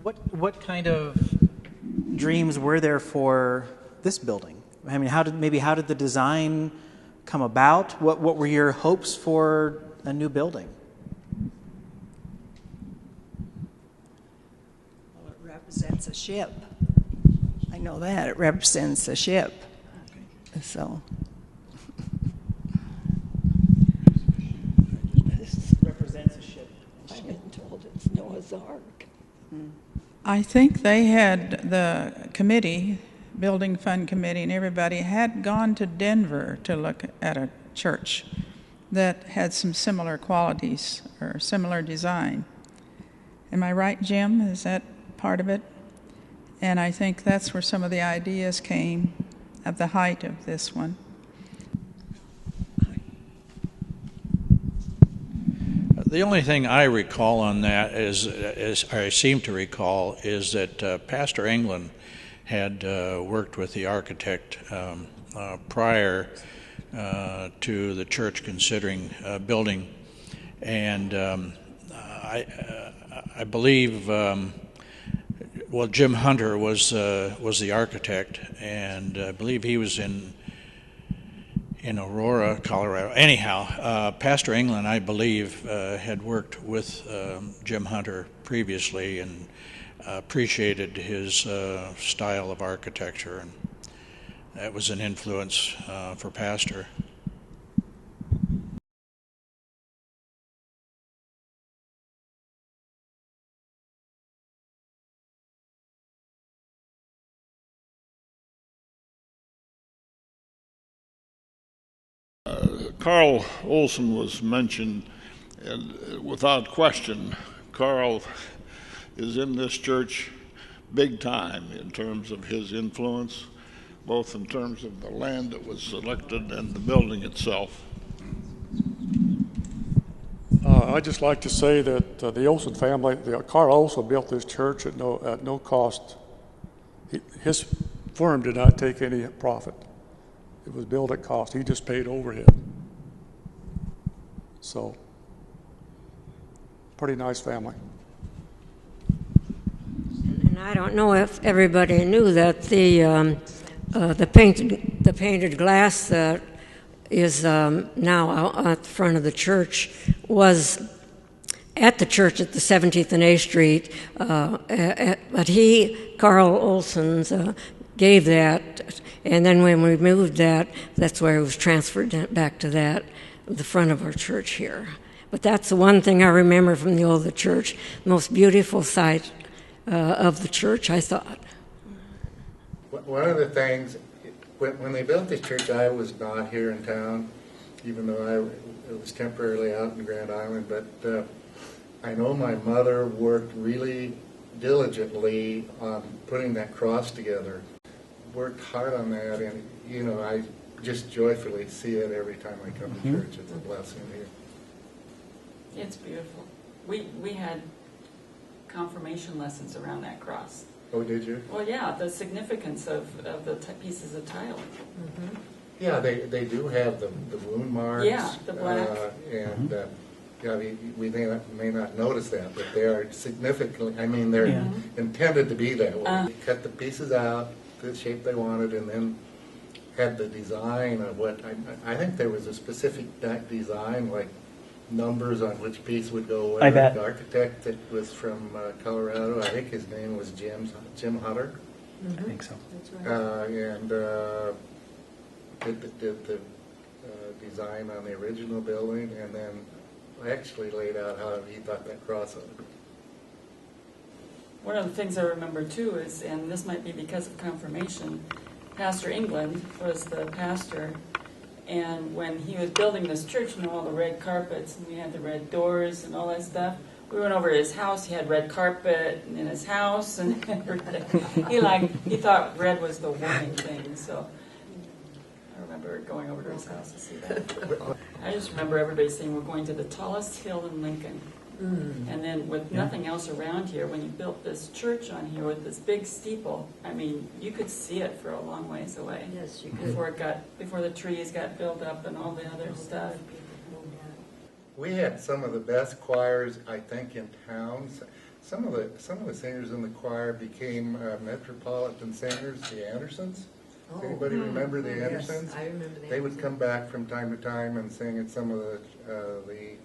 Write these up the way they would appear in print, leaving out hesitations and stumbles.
What kind of dreams were there for this building? I mean, how did the design come about? What were your hopes for a new building? Well, it represents a ship. I know that. It represents a ship. Okay. So. This represents a ship. I've been told it's Noah's Ark. I think they had the committee, building fund committee, and everybody had gone to Denver to look at a church that had some similar qualities or similar design. Am I right, Jim? Is that part of it? And I think that's where some of the ideas came at the height of this one. The only thing I recall on that is I seem to recall, is that Pastor England had worked with the architect prior to the church considering building, and I believe Jim Hunter was the architect, and I believe he was in Aurora, Colorado. Anyhow, Pastor England, I believe, had worked with Jim Hunter previously and appreciated his style of architecture, and that was an influence for Pastor. Carl Olson was mentioned, and without question, Carl is in this church big time in terms of his influence, both in terms of the land that was selected and the building itself. I'd just like to say that the Olson family, Carl also built this church at no cost. His firm did not take any profit. It was built at cost. He just paid overhead. So, pretty nice family. And I don't know if everybody knew that the painted glass that is now out at the front of the church was at the church at the 17th and A Street, but Carl Olson's, gave that, and then when we moved that, that's where it was transferred back to the front of our church here. But that's the one thing I remember from the older church, most beautiful sight of the church, I thought. One of the things, when they built this church, I was not here in town, even though I was temporarily out in Grand Island, but I know my mother worked really diligently on putting that cross together, worked hard on that, and I just joyfully see it every time I come to church. It's a blessing here. It's beautiful. We had confirmation lessons around that cross. Oh, did you? Well, yeah, the significance of the pieces of tile. Mm-hmm. Yeah, they do have the wound marks. Yeah, the black. And we may not notice that, but they are significantly, they're intended to be that way. They cut the pieces out the shape they wanted, and then had the design of what, I think there was a specific design, like numbers on which piece would go where. I bet. The architect that was from Colorado, I think his name was Jim Hunter. Mm-hmm. I think so. That's right. And did the design on the original building, and then actually laid out how he thought that cross would be. One of the things I remember too is, and this might be because of confirmation, Pastor England was the pastor, and when he was building this church, all the red carpets, and we had the red doors and all that stuff, we went over to his house. He had red carpet in his house and everything. He thought red was the warming thing, so I remember going over to his house to see that. I just remember everybody saying, we're going to the tallest hill in Lincoln. And then with nothing else around here, when you built this church on here with this big steeple, you could see it for a long ways away. Yes, you could. Before the trees got built up and all the other stuff. We had some of the best choirs, I think, in town. some of the singers in the choir became metropolitan singers, the Andersons. Does anybody remember the Andersons? Yes, I remember the They would Andersons. come back from time to time and sing at some of the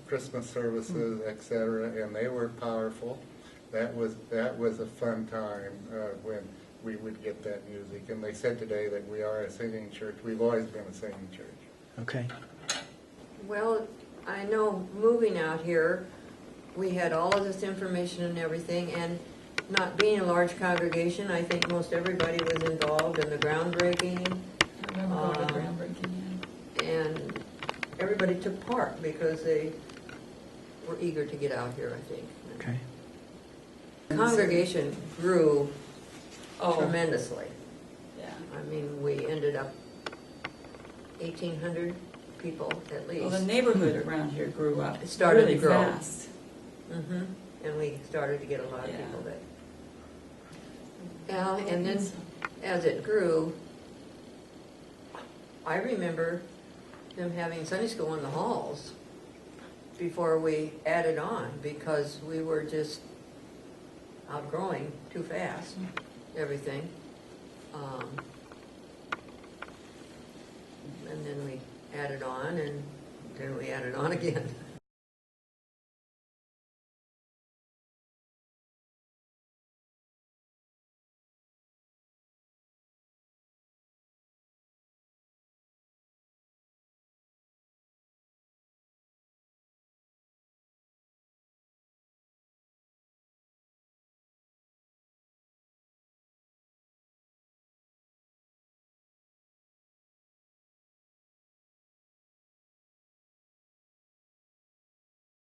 Christmas services, etc., and they were powerful. That was a fun time when we would get that music. And they said today that we are a singing church. We've always been a singing church. Okay. Well, I know moving out here, we had all of this information and everything, and not being a large congregation, I think most everybody was involved in the groundbreaking, I remember going to the groundbreaking, yeah. and everybody took part because they were eager to get out here, I think. Okay. The congregation grew Oh, tremendously. yeah. I mean, we ended up 1,800 people at least. Well, the neighborhood around here grew up It started really to grow. fast. hmm And we started to get a lot of Yeah. people that. Yeah, and then as it grew, I remember them having Sunday school in the halls before we added on because we were just outgrowing too fast everything. And then we added on, and then we added on again.